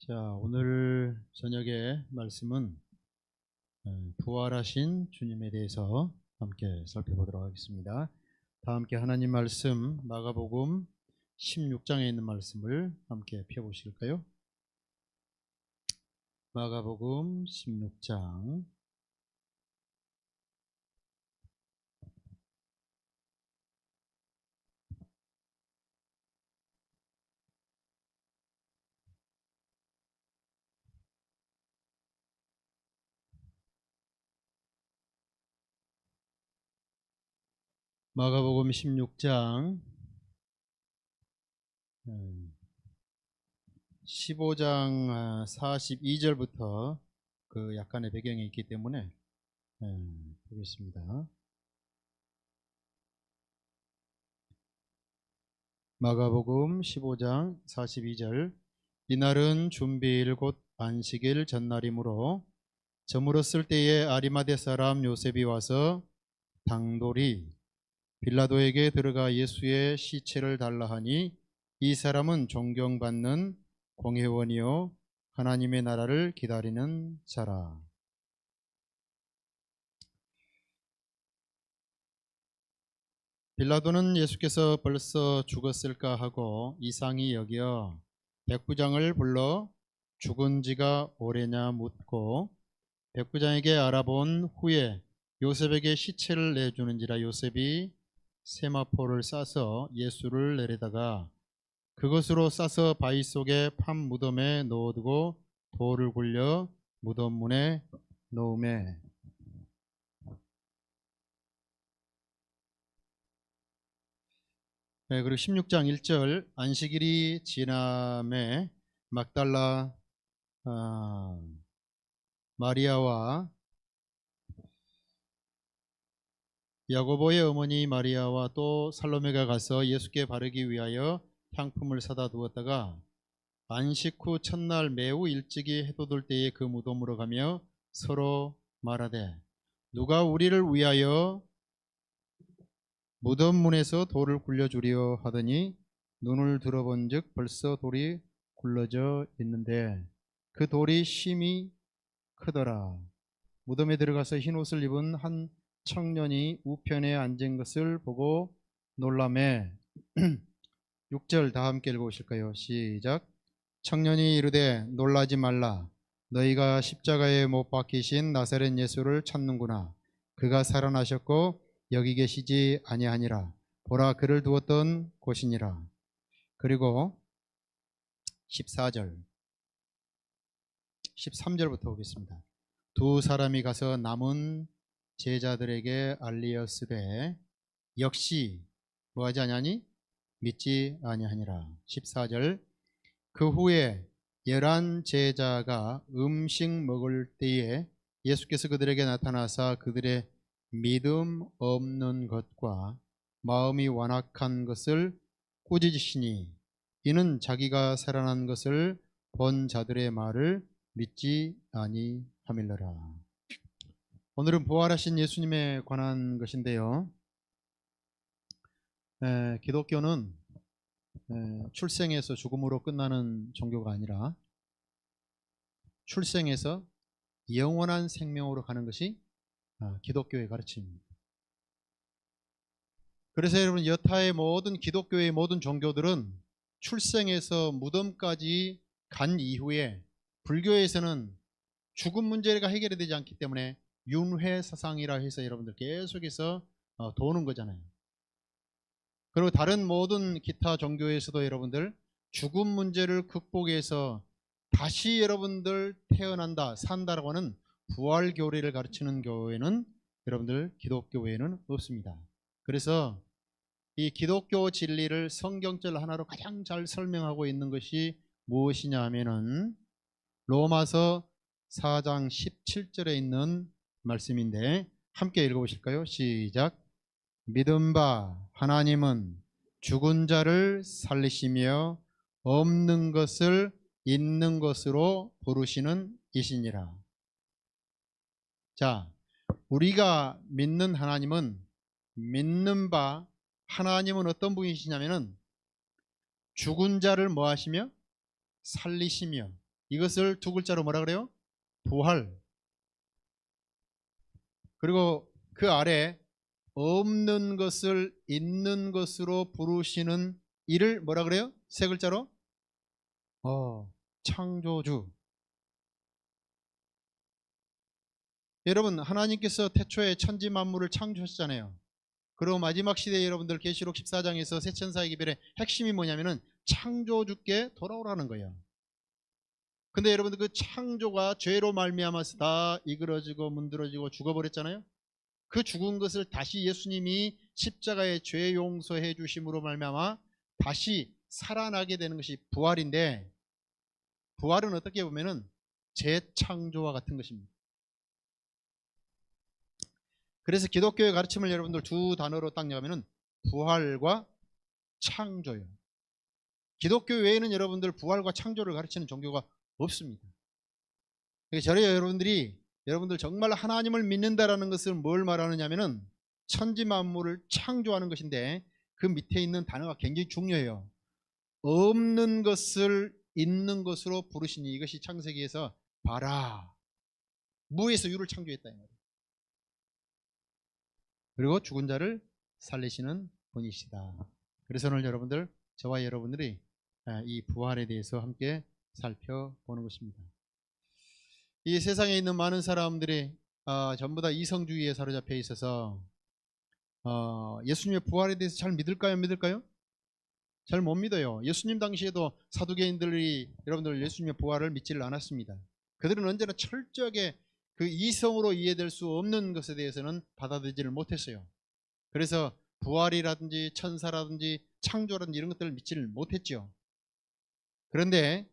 자, 오늘 저녁의 말씀은 부활하신 주님에 대해서 함께 살펴보도록 하겠습니다. 다 함께 하나님 말씀 마가복음 16장에 있는 말씀을 함께 펴보실까요? 마가복음 16장 마가복음 16장 15장 42절부터 그 약간의 배경이 있기 때문에 보겠습니다. 마가복음 15장 42절. 이날은 준비일 곧 안식일 전날이므로 저물었을 때에 아리마대 사람 요셉이 와서 당돌이 빌라도에게 들어가 예수의 시체를 달라 하니, 이 사람은 존경받는 공회원이요 하나님의 나라를 기다리는 자라. 빌라도는 예수께서 벌써 죽었을까 하고 이상히 여겨 백부장을 불러 죽은 지가 오래냐 묻고, 백부장에게 알아본 후에 요셉에게 시체를 내주는지라 요셉이 세마포를 싸서 예수를 내려다가 그것으로 싸서 바위 속에 판 무덤에 넣어두고 돌을 굴려 무덤 문에 놓으매. 그리고 16장 1절. 안식일이 지남에 막달라 마리아와 야고보의 어머니 마리아와 또 살로메가 가서 예수께 바르기 위하여 향품을 사다 두었다가 안식 후 첫날 매우 일찍이 해돋을 때에 그 무덤으로 가며 서로 말하되, 누가 우리를 위하여 무덤 문에서 돌을 굴려주려 하더니 눈을 들어본즉 벌써 돌이 굴러져 있는데 그 돌이 심히 크더라. 무덤에 들어가서 흰 옷을 입은 한 청년이 우편에 앉은 것을 보고 놀라매. 6절 다 함께 읽어보실까요? 시작. 청년이 이르되 놀라지 말라. 너희가 십자가에 못 박히신 나사렛 예수를 찾는구나. 그가 살아나셨고 여기 계시지 아니하니라. 보라, 그를 두었던 곳이니라. 그리고 14절 13절부터 보겠습니다. 두 사람이 가서 남은 제자들에게 알리었으되 역시 뭐하지 아니하니? 믿지 아니하니라. 14절. 그 후에 11 제자가 음식 먹을 때에 예수께서 그들에게 나타나사 그들의 믿음 없는 것과 마음이 완악한 것을 꾸짖으시니, 이는 자기가 살아난 것을 본 자들의 말을 믿지 아니함일러라. 오늘은 부활하신 예수님에 관한 것인데요. 기독교는 출생에서 죽음으로 끝나는 종교가 아니라 출생에서 영원한 생명으로 가는 것이 기독교의 가르침입니다. 그래서 여러분, 여타의 모든 기독교의 모든 종교들은 출생에서 무덤까지 간 이후에 불교에서는 죽음 문제가 해결이 되지 않기 때문에 윤회 사상이라 해서 여러분들 계속해서 도는 거잖아요. 그리고 다른 모든 기타 종교에서도 여러분들 죽음 문제를 극복해서 다시 여러분들 태어난다, 산다라고 하는 부활 교리를 가르치는 교회는 여러분들 기독교 외에는 없습니다. 그래서 이 기독교 진리를 성경절 하나로 가장 잘 설명하고 있는 것이 무엇이냐 하면은 로마서 4장 17절에 있는 말씀인데 함께 읽어보실까요? 시작. 믿음 바 하나님은 죽은 자를 살리시며 없는 것을 있는 것으로 부르시는 이시니라. 자, 우리가 믿는 하나님은, 믿는 바 하나님은 어떤 분이시냐면은 죽은 자를 뭐 하시며? 살리시며 이것을 두 글자로 뭐라 그래요? 부활. 그리고 그 아래 없는 것을 있는 것으로 부르시는 이를 뭐라 그래요? 세 글자로 창조주. 여러분, 하나님께서 태초에 천지 만물을 창조하셨잖아요. 그리고 마지막 시대에 여러분들 계시록 14장에서 새 천사의 기별의 핵심이 뭐냐면은 창조주께 돌아오라는 거예요. 근데 여러분들 그 창조가 죄로 말미암아서 다 이그러지고 문드러지고 죽어버렸잖아요. 그 죽은 것을 다시 예수님이 십자가의 죄 용서해 주심으로 말미암아 다시 살아나게 되는 것이 부활인데, 부활은 어떻게 보면은 재창조와 같은 것입니다. 그래서 기독교의 가르침을 여러분들 두 단어로 딱 정하면은 부활과 창조예요. 기독교 외에는 여러분들 부활과 창조를 가르치는 종교가 없습니다. 저래 여러분들 정말 하나님을 믿는다라는 것을 뭘 말하느냐면은 천지 만물을 창조하는 것인데, 그 밑에 있는 단어가 굉장히 중요해요. 없는 것을 있는 것으로 부르시니, 이것이 창세기에서 바라, 무에서 유를 창조했다. 그리고 죽은 자를 살리시는 분이시다. 그래서 오늘 여러분들, 저와 여러분들이 이 부활에 대해서 함께 살펴보는 것입니다. 이 세상에 있는 많은 사람들이 전부 다 이성주의에 사로잡혀 있어서 예수님의 부활에 대해서 잘 믿을까요? 믿을까요? 잘 못 믿어요. 예수님 당시에도 사두개인들이 여러분들 예수님의 부활을 믿지를 않았습니다. 그들은 언제나 철저하게 그 이성으로 이해될 수 없는 것에 대해서는 받아들이지를 못했어요. 그래서 부활이라든지 천사라든지 창조라든지 이런 것들을 믿지를 못했죠. 그런데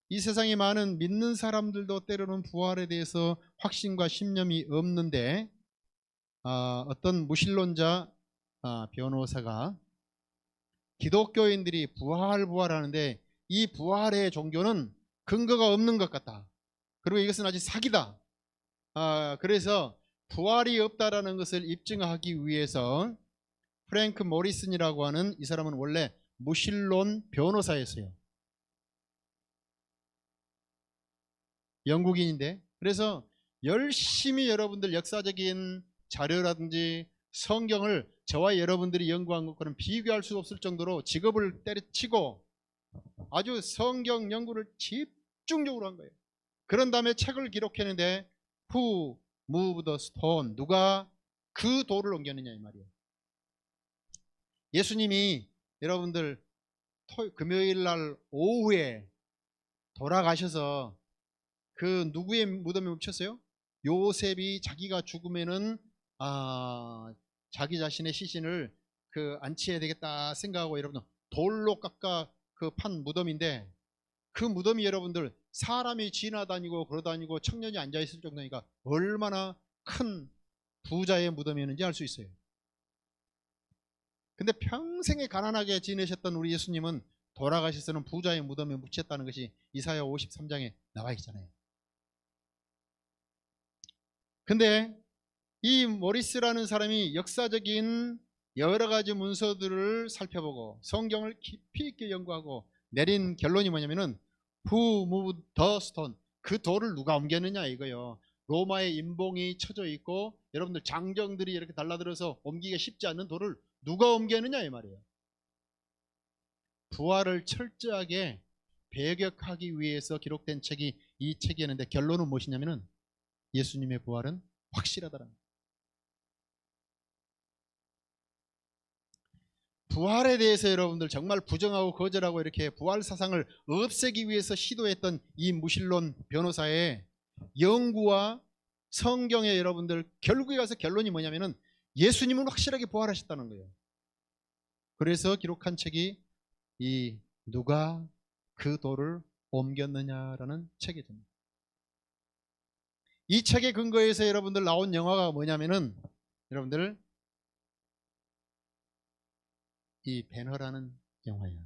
이 세상에 많은 믿는 사람들도 때로는 부활에 대해서 확신과 신념이 없는데, 어떤 무신론자 변호사가 기독교인들이 부활하는데 이 부활의 종교는 근거가 없는 것 같다. 그리고 이것은 아주 사기다. 그래서 부활이 없다라는 것을 입증하기 위해서 프랭크 모리슨이라고 하는 이 사람은 원래 무신론 변호사였어요. 영국인인데, 그래서 열심히 여러분들 역사적인 자료라든지 성경을 저와 여러분들이 연구한 것과는 비교할 수 없을 정도로 직업을 때려치고 아주 성경 연구를 집중적으로 한 거예요. 그런 다음에 책을 기록했는데 Who moved the stone? 누가 그 돌을 옮겼느냐 이 말이에요. 예수님이 여러분들 금요일 날 오후에 돌아가셔서 그 누구의 무덤에 묻혔어요? 요셉이 자기가 죽으면은 자기 자신의 시신을 안치해야 되겠다 생각하고 여러분들 돌로 깎아 판 무덤인데, 그 무덤이 여러분들 사람이 지나다니고 걸어다니고 청년이 앉아있을 정도니까 얼마나 큰 부자의 무덤이었는지 알 수 있어요. 근데 평생에 가난하게 지내셨던 우리 예수님은 돌아가셔서는 부자의 무덤에 묻혔다는 것이 이사야 53장에 나와 있잖아요. 근데 이 모리스라는 사람이 역사적인 여러 가지 문서들을 살펴보고 성경을 깊이 있게 연구하고 내린 결론이 뭐냐면은 Who moved the stone? 그 돌을 누가 옮겼느냐 이거요. 로마의 임봉이 쳐져 있고 여러분들 장정들이 이렇게 달라들어서 옮기기가 쉽지 않는 돌을 누가 옮겼느냐 이 말이에요. 부활을 철저하게 배격하기 위해서 기록된 책이 이 책이었는데, 결론은 무엇이냐면은 예수님의 부활은 확실하다는 거예요. 부활에 대해서 여러분들 정말 부정하고 거절하고 이렇게 부활 사상을 없애기 위해서 시도했던 이 무신론 변호사의 연구와 성경의 여러분들 결국에 가서 결론이 뭐냐면은 예수님은 확실하게 부활하셨다는 거예요. 그래서 기록한 책이 이 누가 그 돌을 옮겼느냐라는 책이죠. 이 책의 근거에서 여러분들 나온 영화가 뭐냐면은 여러분들 이 배너라는 영화예요.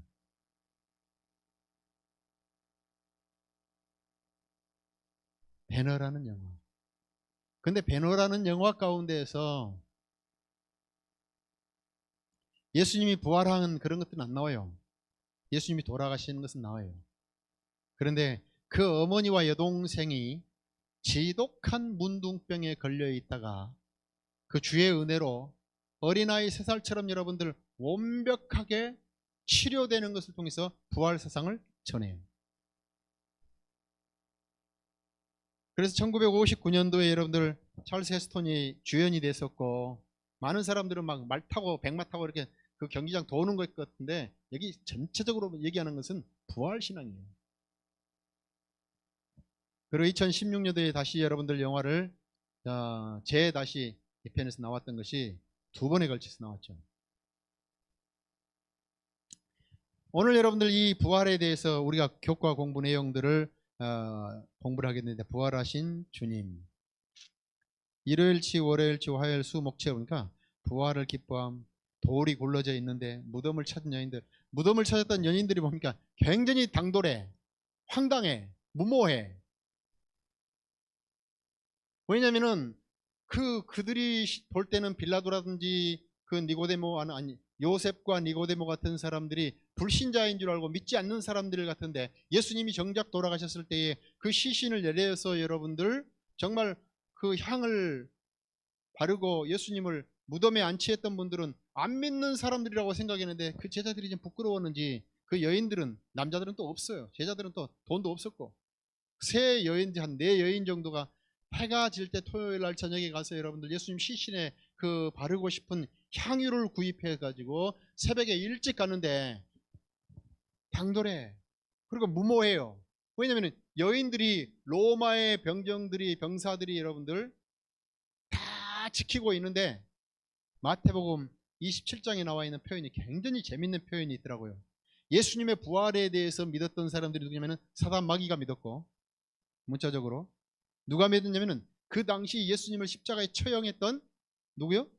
배너라는 영화. 근데 배너라는 영화 가운데에서 예수님이 부활한 그런 것들은 안 나와요. 예수님이 돌아가시는 것은 나와요. 그런데 그 어머니와 여동생이 지독한 문둥병에 걸려 있다가 그 주의 은혜로 어린아이 3살처럼 여러분들 완벽하게 치료되는 것을 통해서 부활 사상을 전해요. 그래서 1959년도에 여러분들 찰스 헤스톤이 주연이 됐었고, 많은 사람들은 막 말 타고 백마 타고 이렇게 그 경기장 도는 것 같은데, 여기 전체적으로 얘기하는 것은 부활 신앙이에요. 그리고 2016년도에 다시 여러분들 영화를 다시 2편에서 나왔던 것이 2번에 걸쳐서 나왔죠. 오늘 여러분들 이 부활에 대해서 우리가 교과 공부 내용들을 공부를 하게 되는데, 부활하신 주님, 일요일치 월요일치 화요일 수 목체 보니까 부활을 기뻐함, 돌이 굴러져 있는데 무덤을 찾은 여인들, 무덤을 찾았던 연인들이 뭡니까? 굉장히 당돌해, 황당해, 무모해. 왜냐면은 그들이 볼 때는 빌라도라든지 그 니고데모, 아니 요셉과 니고데모 같은 사람들이 불신자인 줄 알고 믿지 않는 사람들 같은데, 예수님이 정작 돌아가셨을 때에 그 시신을 내려서 여러분들 정말 그 향을 바르고 예수님을 무덤에 안치했던 분들은 안 믿는 사람들이라고 생각했는데, 그 제자들이 좀 부끄러웠는지 그 여인들은, 남자들은 또 없어요. 제자들은 또 돈도 없었고, 세 여인, 한 4여인 정도가 해가 질 때 토요일 날 저녁에 가서 여러분들 예수님 시신에 그 바르고 싶은 향유를 구입해 가지고 새벽에 일찍 가는데 당돌해. 그리고 무모해요. 왜냐하면 여인들이, 로마의 병사들이 여러분들 다 지키고 있는데, 마태복음 27장에 나와 있는 표현이 굉장히 재밌는 표현이 있더라고요. 예수님의 부활에 대해서 믿었던 사람들이 누구냐면 사단 마귀가 믿었고, 문자적으로 누가 믿었냐면은 그 당시 예수님을 십자가에 처형했던 누구요?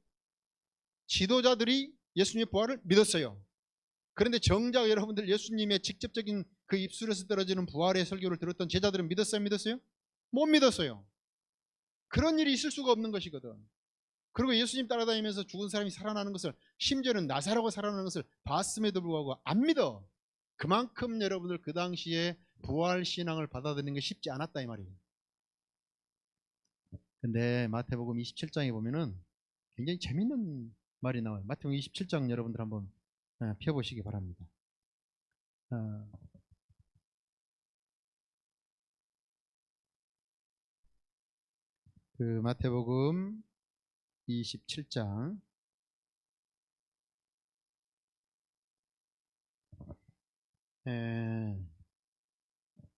지도자들이 예수님의 부활을 믿었어요. 그런데 정작 여러분들 예수님의 직접적인 그 입술에서 떨어지는 부활의 설교를 들었던 제자들은 믿었어요? 믿었어요? 못 믿었어요. 그런 일이 있을 수가 없는 것이거든. 그리고 예수님 따라다니면서 죽은 사람이 살아나는 것을, 심지어는 나사로가 살아나는 것을 봤음에도 불구하고 안 믿어. 그만큼 여러분들 그 당시에 부활 신앙을 받아들이는 게 쉽지 않았다 이 말이에요. 근데 마태복음 27장에 보면은 굉장히 재밌는 말이 나와요. 마태복음 27장 여러분들 한번 펴보시기 바랍니다. 그 마태복음 27장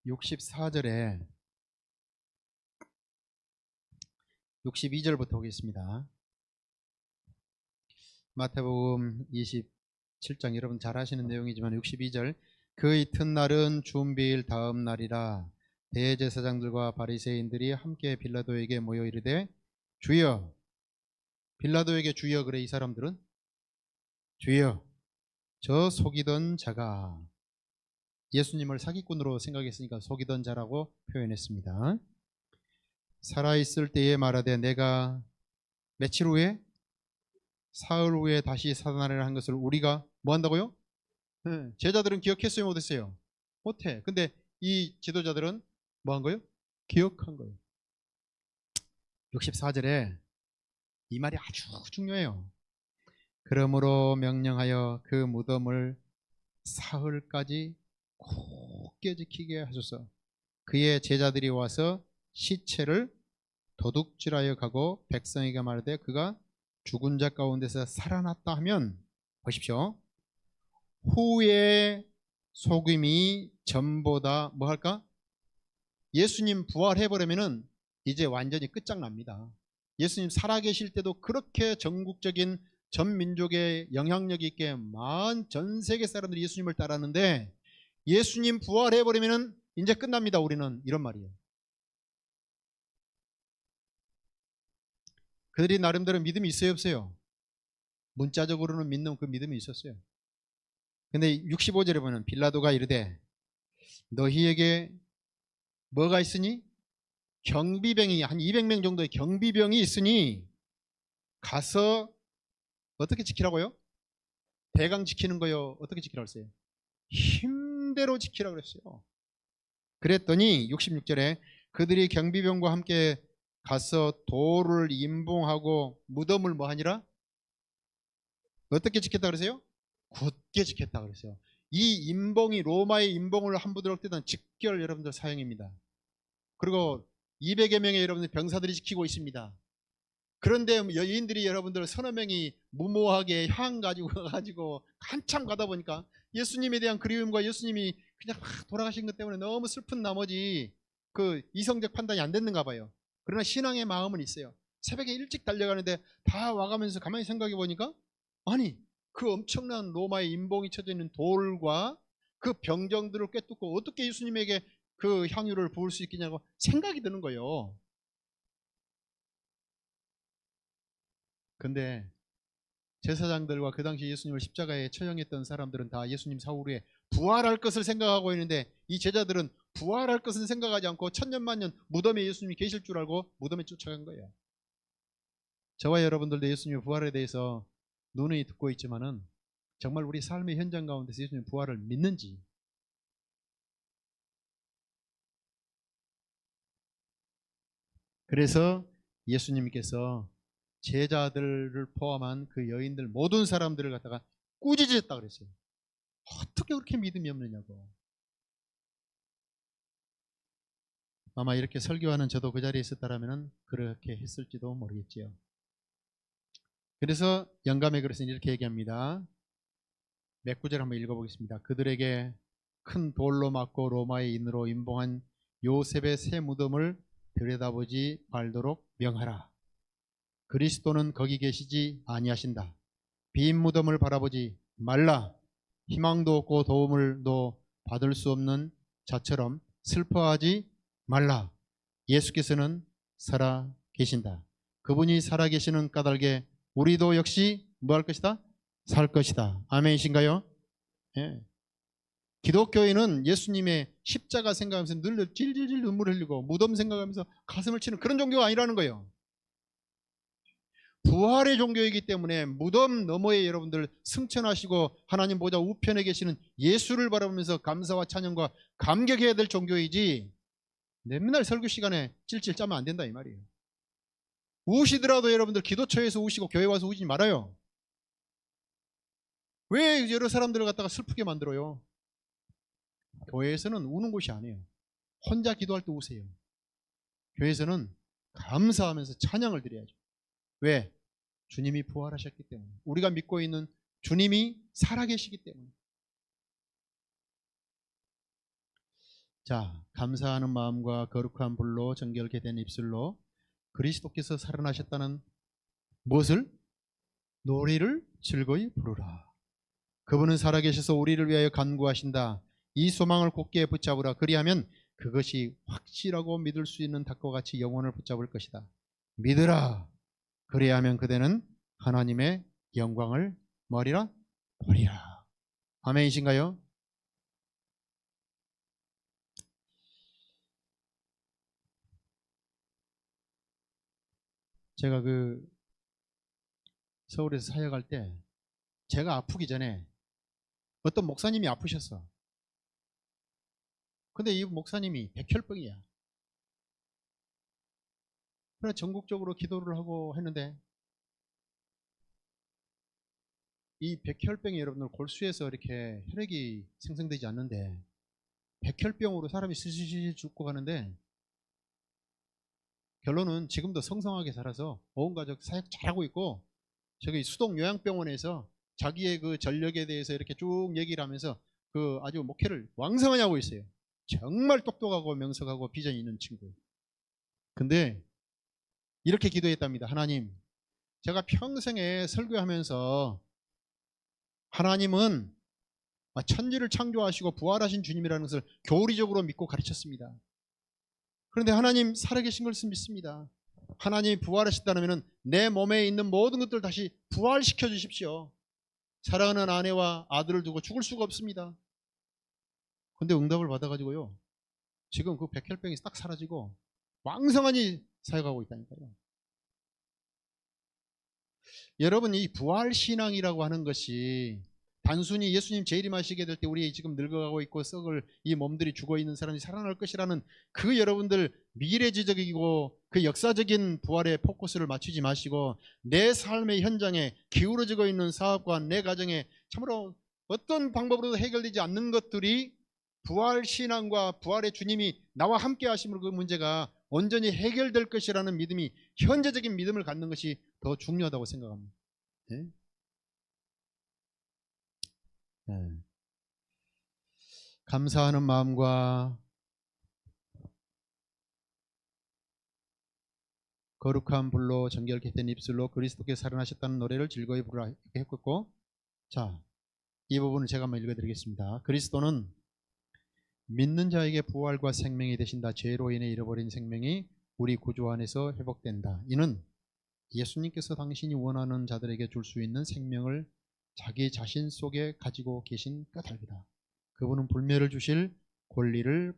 64절에 62절부터 보겠습니다. 마태복음 27장 여러분 잘 아시는 내용이지만 62절, 그 이튿날은 준비일 다음 날이라 대제사장들과 바리새인들이 함께 빌라도에게 모여 이르되 주여, 빌라도에게 주여 그래. 이 사람들은 주여, 저 속이던 자가, 예수님을 사기꾼으로 생각했으니까 속이던 자라고 표현했습니다. 살아있을 때에 말하되 내가 며칠 후에, 사흘 후에 다시 살아나리라 한 것을 우리가 뭐 한다고요? 제자들은 기억했어요? 못했어요? 못해. 근데 이 지도자들은 뭐 한 거예요? 기억한 거예요. 64절에 이 말이 아주 중요해요. 그러므로 명령하여 그 무덤을 사흘까지 굳게 지키게 하소서. 그의 제자들이 와서 시체를 도둑질하여 가고 백성에게 말하되 그가 죽은 자 가운데서 살아났다 하면, 보십시오, 후에 속임이 전보다 뭐 할까? 예수님 부활해버리면은 이제 완전히 끝장납니다. 예수님 살아계실 때도 그렇게 전국적인 전 민족의 영향력 있게 전 세계 사람들이 예수님을 따랐는데, 예수님 부활해버리면은 이제 끝납니다. 우리는 이런 말이에요. 그들이 나름대로 믿음이 있어요, 없어요? 문자적으로는 믿는 그 믿음이 있었어요. 근데 65절에 보면 빌라도가 이르되 너희에게 뭐가 있으니? 경비병이 한 200명 정도의 경비병이 있으니 가서 어떻게 지키라고요? 대강 지키는 거요? 어떻게 지키라고 했어요? 힘대로 지키라고 그랬어요. 그랬더니 66절에 그들이 경비병과 함께 가서 돌을 임봉하고 무덤을 뭐 하니라? 어떻게 지켰다 그러세요? 굳게 지켰다 그랬어요. 이 임봉이 로마의 임봉을 함부로 들을 때는 직결 여러분들 사형입니다. 그리고 200여 명의 여러분들 병사들이 지키고 있습니다. 그런데 여인들이 여러분들 서너 명이 무모하게 향 가지고 한참 가다 보니까 예수님에 대한 그리움과 예수님이 그냥 막 돌아가신 것 때문에 너무 슬픈 나머지 그 이성적 판단이 안 됐는가 봐요. 그러나 신앙의 마음은 있어요. 새벽에 일찍 달려가는데 다 와가면서 가만히 생각해 보니까 아니 그 엄청난 로마의 임봉이 쳐져 있는 돌과 그 병정들을 꿰뚫고 어떻게 예수님에게 그 향유를 부을 수 있겠냐고 생각이 드는 거예요. 근데 제사장들과 그 당시 예수님을 십자가에 처형했던 사람들은 다 예수님 사후 후에 부활할 것을 생각하고 있는데 이 제자들은 부활할 것은 생각하지 않고 천년만년 무덤에 예수님이 계실 줄 알고 무덤에 쫓아간 거예요. 저와 여러분들도 예수님의 부활에 대해서 누누이 듣고 있지만은 정말 우리 삶의 현장 가운데서 예수님 부활을 믿는지, 그래서 예수님께서 제자들을 포함한 그 여인들 모든 사람들을 갖다가 꾸짖었다 그랬어요. 어떻게 그렇게 믿음이 없느냐고. 아마 이렇게 설교하는 저도 그 자리에 있었다라면 그렇게 했을지도 모르겠지요. 그래서 영감의 글에서는 이렇게 얘기합니다. 몇 구절 한번 읽어보겠습니다. 그들에게 큰 돌로 맞고 로마의 인으로 임봉한 요셉의 새 무덤을 들여다보지 말도록 명하라. 그리스도는 거기 계시지 아니하신다. 빈 무덤을 바라보지 말라. 희망도 없고 도움을도 받을 수 없는 자처럼 슬퍼하지 말라. 예수께서는 살아 계신다. 그분이 살아 계시는 까닭에 우리도 역시 뭐 할 것이다? 살 것이다. 아멘이신가요? 예. 기독교인은 예수님의 십자가 생각하면서 늘 질질질 눈물을 흘리고 무덤 생각하면서 가슴을 치는 그런 종교가 아니라는 거예요. 부활의 종교이기 때문에 무덤 너머에 여러분들 승천하시고 하나님 보좌 우편에 계시는 예수를 바라보면서 감사와 찬양과 감격해야 될 종교이지 맨날 설교 시간에 찔찔 짜면 안 된다 이 말이에요. 우시더라도 여러분들 기도처에서 우시고 교회 와서 우시지 말아요. 왜 여러 사람들을 갖다가 슬프게 만들어요? 교회에서는 우는 곳이 아니에요. 혼자 기도할 때 우세요. 교회에서는 감사하면서 찬양을 드려야죠. 왜? 주님이 부활하셨기 때문에. 우리가 믿고 있는 주님이 살아계시기 때문에. 자, 감사하는 마음과 거룩한 불로 정결케 된 입술로 그리스도께서 살아나셨다는 무엇을? 노래를 즐거이 부르라. 그분은 살아계셔서 우리를 위하여 간구하신다. 이 소망을 굳게 붙잡으라. 그리하면 그것이 확실하고 믿을 수 있는 닭과 같이 영혼을 붙잡을 것이다. 믿으라. 그리하면 그대는 하나님의 영광을 뭐하리라? 보리라. 아멘이신가요? 제가 그 서울에서 사역할 때 제가 아프기 전에 어떤 목사님이 아프셨어. 근데 이 목사님이 백혈병이야. 그래서 전국적으로 기도를 하고 했는데 이 백혈병이 여러분들 골수에서 이렇게 혈액이 생성되지 않는데 백혈병으로 사람이 스스시 죽고 가는데 결론은 지금도 성성하게 살아서 온 가족 사역 잘하고 있고 저기 수동 요양병원에서 자기의 그 전력에 대해서 이렇게 쭉 얘기를 하면서 그 아주 목회를 왕성하게 하고 있어요. 정말 똑똑하고 명석하고 비전이 있는 친구. 근데 이렇게 기도했답니다. 하나님, 제가 평생에 설교하면서 하나님은 천지를 창조하시고 부활하신 주님이라는 것을 교리적으로 믿고 가르쳤습니다. 그런데 하나님 살아계신 것을 믿습니다. 하나님이 부활하셨다면 내 몸에 있는 모든 것들을 다시 부활시켜 주십시오. 사랑하는 아내와 아들을 두고 죽을 수가 없습니다. 근데 응답을 받아가지고요. 지금 그 백혈병이 딱 사라지고 왕성하니 사역하고 있다니까요. 여러분 이 부활신앙이라고 하는 것이 단순히 예수님 재림하시게 될 때 우리 지금 늙어가고 있고 썩을 이 몸들이 죽어 있는 사람이 살아날 것이라는 그 여러분들 미래지적이고 그 역사적인 부활에 포커스를 맞추지 마시고 내 삶의 현장에 기울어지고 있는 사업과 내 가정에 참으로 어떤 방법으로도 해결되지 않는 것들이 부활 신앙과 부활의 주님이 나와 함께 하심으로 그 문제가 온전히 해결될 것이라는 믿음이 현재적인 믿음을 갖는 것이 더 중요하다고 생각합니다. 네? 네. 감사하는 마음과 거룩한 불로 정결케 된 입술로 그리스도께 살아나셨다는 노래를 즐거이 부르라 했고, 자, 이 부분을 제가 한번 읽어드리겠습니다. 그리스도는 믿는 자에게 부활과 생명이 되신다. 죄로 인해 잃어버린 생명이 우리 구주 안에서 회복된다. 이는 예수님께서 당신이 원하는 자들에게 줄 수 있는 생명을 자기 자신 속에 가지고 계신 까닭이다. 그분은 불멸을 주실 권리를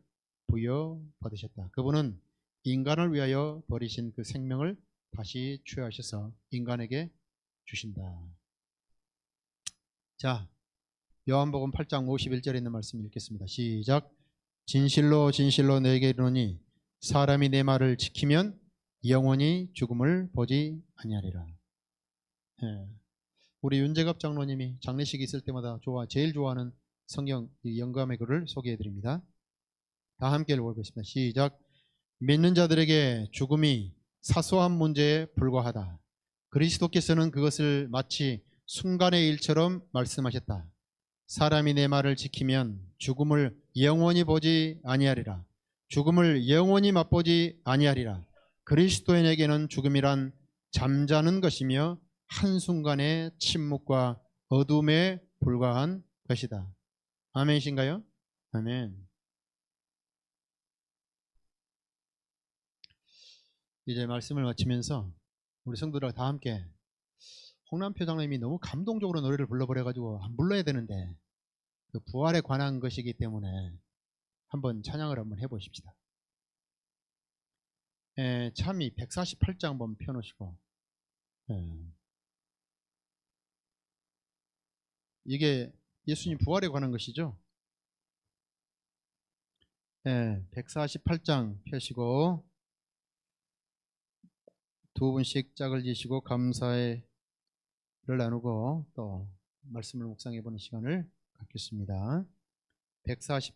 부여받으셨다. 그분은 인간을 위하여 버리신 그 생명을 다시 취하셔서 인간에게 주신다. 자, 요한복음 8장 51절에 있는 말씀 읽겠습니다. 시작. 진실로 진실로 너에게 이르노니 사람이 내 말을 지키면 영원히 죽음을 보지 아니하리라. 우리 윤재갑 장로님이 장례식이 있을 때마다 제일 좋아하는 성경 영감의 글을 소개해 드립니다. 다 함께 읽어보겠습니다. 시작. 믿는 자들에게 죽음이 사소한 문제에 불과하다. 그리스도께서는 그것을 마치 순간의 일처럼 말씀하셨다. 사람이 내 말을 지키면 죽음을 영원히 보지 아니하리라. 죽음을 영원히 맛보지 아니하리라. 그리스도인에게는 죽음이란 잠자는 것이며 한순간의 침묵과 어둠에 불과한 것이다. 아멘이신가요? 아멘. 이제 말씀을 마치면서 우리 성도들 다 함께 홍남표 장로님이 너무 감동적으로 노래를 불러버려가지고 안 불러야 되는데 그 부활에 관한 것이기 때문에 한번 찬양을 한번 해보십시다. 참이 148장 한번 펴놓으시고, 이게 예수님 부활에 관한 것이죠. 148장 펴시고 두 분씩 짝을 지시고 감사를 나누고 또 말씀을 묵상해 보는 시간을 갖겠습니다. 148